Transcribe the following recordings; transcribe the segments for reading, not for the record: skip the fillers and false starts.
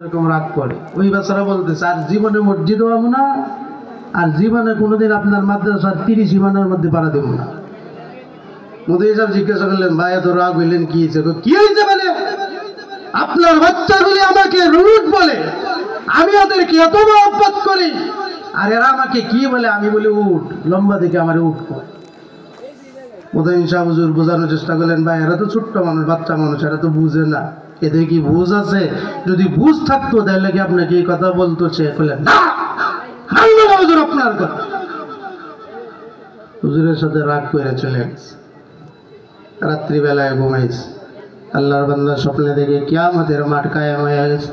এরকম রাগ করে। ওই বাচ্চারা বলতেছে আর জীবনে মসজিদ হবো না, আর জীবনে কোনোদিন আপনার মাদ্রাসার 30 ইমানের মধ্যে পাড়া দেবো না। মোদি সাহেব জিজ্ঞাসা করলেন, ভাই এত রাগ হইলেন কি হয়েছে? কি হয়েছে বলে, আপনার বাচ্চাগুলি আমাকে রুট বলে, আমি ওদেরকে এত মহব্বত করি, আর এরা আমাকে কি বলে? আমি বলি উঠ, লম্বা দিকে আমার উঠ কর। মোদাইন শাহ হুজুর বোঝানোর চেষ্টা করলেন, ভাই এরা তো ছোট্ট মানুষ, বাচ্চা মানুষ, এরা তো বুঝে না, এদের কি বুঝ আছে? যদি বুঝ থাকতো তাহলে কি আপনাকে এই কথা বলতো? সে বললেন না, মানবো না হুজুর আপনার কথা। হুজুরের সাথে রাগ করে চলে গেছে। রাত্রিবেলায় ঘুমাইছে। আল্লাহর বান্দা স্বপ্নে দেখে কিয়ামতের মাঠ কায়েম হয়ে গেছে।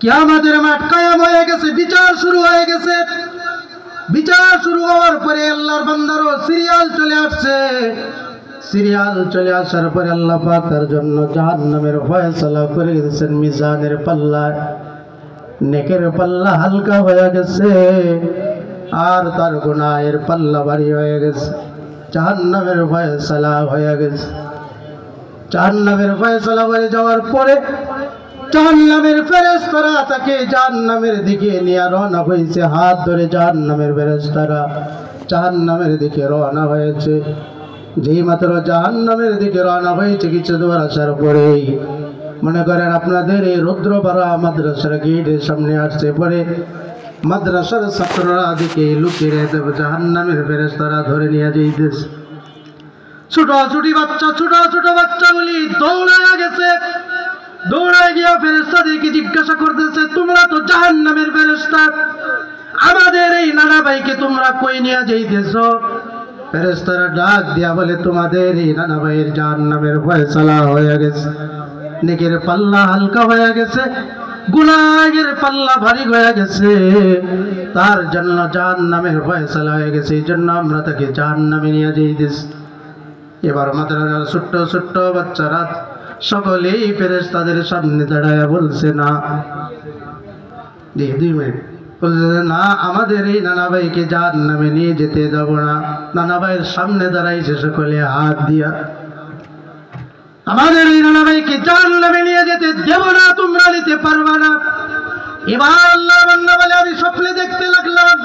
কিয়ামতের মাঠ কায়েম হয়ে গেছে, বিচার শুরু হয়ে গেছে। বিচার শুরু হওয়ার পরে আল্লাহর বান্দারও সিরিয়াল চলে আসছে। সিরিয়াল চলে আসার পরে আল্লাহ পাক তার জন্য জাহান্নামের ফয়সালা করে দিয়েছেন। মিজানের পাল্লা, নেকের পাল্লা হালকা হয়ে গেছে, আর তার গুনাহের পাল্লা ভারী হয়ে গেছে। জাহান্নামের ফয়সালা হয়ে গেছে। জাহান্নামের ফয়সালা হয়ে যাওয়ার পরে জাহান্নামের ফেরেশতারা তাকে জাহান্নামের দিকে নিয়ে রওনা হয়েছে। হাত ধরে জাহান্নামের ফেরেশতারা জাহান্নামের দিকে রওনা হয়েছে। যেই মাত্র জাহান্নামের দিকে রওনা হয়েছে, কিছু দূর আসার পরেই মনে করেন আপনাদের এই রুদ্রপাড়া মাদ্রাসার গেটের সামনে আসছে। পরে মাদ্রাসার ছাত্ররা দিকে লুকিয়ে দেবে, জাহান্নামের ফেরেশতারা ধরে নিয়ে যাইতেছে। ছোট ছোট বাচ্চাগুলি দৌড়ায় গেছে। দৌড়ায় গিয়া ফেরেশতাদেরকে জিজ্ঞাসা করতেছে, তোমরা তো জাহান্নামের ফেরেশতা, আমাদের এই নানা ভাইকে তোমরা কই নিয়ে যাইতেছ? ফেরেশতারা ডাক দিয়া বলে, তোমাদের এই নানা ভাইয়ের জাহান্নামের ফয়সালা হয়ে গেছে। নেকের পাল্লা হালকা হয়ে গেছে, গুনাহের পাল্লা ভারী হয়ে গেছে, তার জন্য জাহান্নামের ফয়সালা হয়ে গেছে। এই জন্য আমরা তাকে জাহান্নামে নিয়ে যাইতেছি। এবার মাদ্রাসার ছোট্ট ছোট্ট বাচ্চারা সকলেই ফেরেশতাদের সামনে দাঁড়ায় বলছে, না 2 মিনিট, বলছে না, আমাদের এই নানা ভাইকে জাহান্নামে নিয়ে যেতে দেব না। নানা ভাইয়ের সামনে দাঁড়াইছে সকলে হাত দিয়া, আমাদের এই নানা ভাইকে জাহান্নামে নিয়ে যেতে দেব না, তোমরা নিতে পারবা না। এবার আল্লাহ বান্দা বলে, আমি স্বপ্নে দেখতে লাগলাম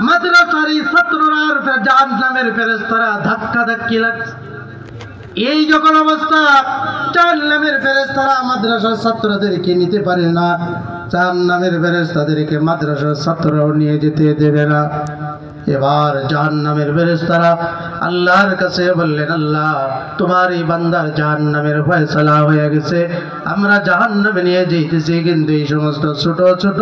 মাদ্রাসার এই ছাত্ররা আর জাহান্নামের ফেরেশতারা ধাক্কা ধাক্কি লাগছে। এই যখন অবস্থা, জাহান্নামের ফেরেশতারা মাদ্রাসার ছাত্রদেরকে নিতে পারে না, জাহান্নামের ফেরেশতাদেরকে মাদ্রাসার ছাত্ররাও নিয়ে যেতে দেবে না। এবার জাহান্নামের ফেরেশতারা আল্লাহর কাছে বললেন, আল্লাহ তোমার এই বান্দার জাহান্নামের ফয়সালা হয়ে গেছে, আমরা জাহান্নামে নিয়ে যেতেছি, কিন্তু এই সমস্ত ছোট ছোট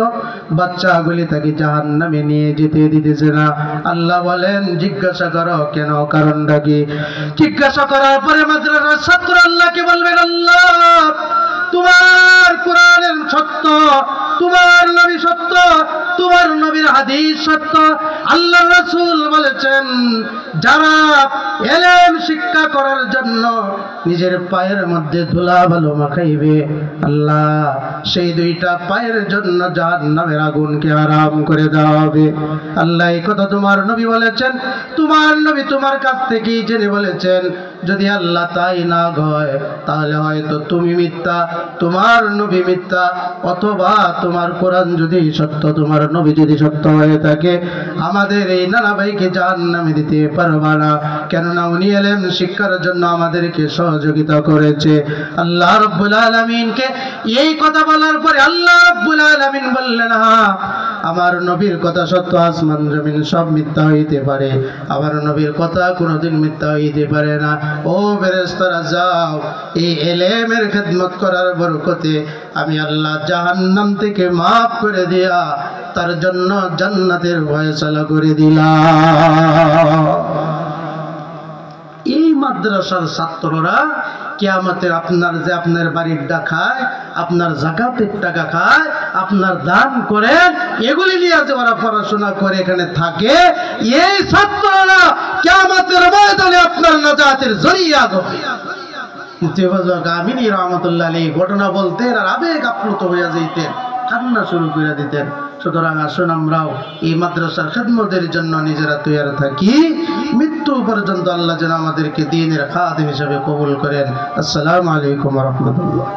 বাচ্চাগুলি তাকে জাহান্নামে নিয়ে যেতে দিতেছে না। আল্লাহ বলেন, জিজ্ঞাসা করো কেন, কারণটা কি? জিজ্ঞাসা করার পরে মাদ্রাসার ছাত্র আল্লাহকে বলবেন, আল্লাহ তোমার কোরআনের সত্য, তোমার নবী সত্য, তোমার নবীর হাদিস সত্য। আল্লাহ রাসূল বলেছেন, যারা ইলম শিক্ষা করার জন্য নিজের পায়ের মধ্যে ধুলা বালু মাখাইবে, আল্লাহ সেই 2টা পায়ের জন্য জাহান্নামের আগুনকে আরাম করে দেওয়া হবে। আল্লাহ এই কথা তোমার নবী বলেছেন, তোমার নবী তোমার কাছ থেকেই জেনে বলেছেন। যদি আল্লাহ তাই না হয়, তাহলে হয়তো তুমি মিথ্যা, তোমার নবী মিথ্যা, অথবা তোমার কোরআন যদি সত্য, তোমার নবী যদি সত্য হয়ে থাকে, আমাদের এই নানা ভাইকে জাহান্নামে দিতে পারবা না, কেননা উনি ইলম শিক্ষার জন্য আমাদেরকে সহযোগিতা করেছে। আল্লাহ রাব্বুল আলামিনকে এই কথা বলার পরে আল্লাহ রাব্বুল আলামিন বললেন, হ্যাঁ আমার নবীর কথা সত্য, আসমান জমিন সব মিথ্যা হইতে পারে, আমার নবীর কথা কোনোদিন মিথ্যা হইতে পারে না। ও ফেরেশতারা যাও, এই ইলমের খিদমত করার বরকতে আমি আল্লাহ জাহান্নাম থেকে মাফ করে দিয়া তার জন্য জান্নাতের ফয়সালা করে দিলাম। এই মাদ্রাসার ছাত্ররা কিয়ামতের আপনার বাড়িটা খায়, আপনার যাকাতের টাকা খায়, আপনার দান করে, এগুলি নিয়ে যে ওরা পড়াশোনা করে এখানে থাকে, এই ছাত্ররা কিয়ামতের ময়দানে আপনার নাজাতের জরিয়া হবে। আমিনী রহমতুল্লাহ আলাইহি ঘটনা বলতেন আর আবেগ আপ্লুত হইয়া যাইতেন, কান্না শুরু করে দিতেন। সুতরাং আসুন আমরাও এই মাদ্রাসার খিদমতের জন্য নিজেরা তৈয়ার থাকি, মৃত্যু পর্যন্ত আল্লাহ যেন আমাদেরকে দ্বীনের খাদিম হিসেবে কবুল করেন। আসসালামু আলাইকুম ওয়া রাহমাতুল্লাহ।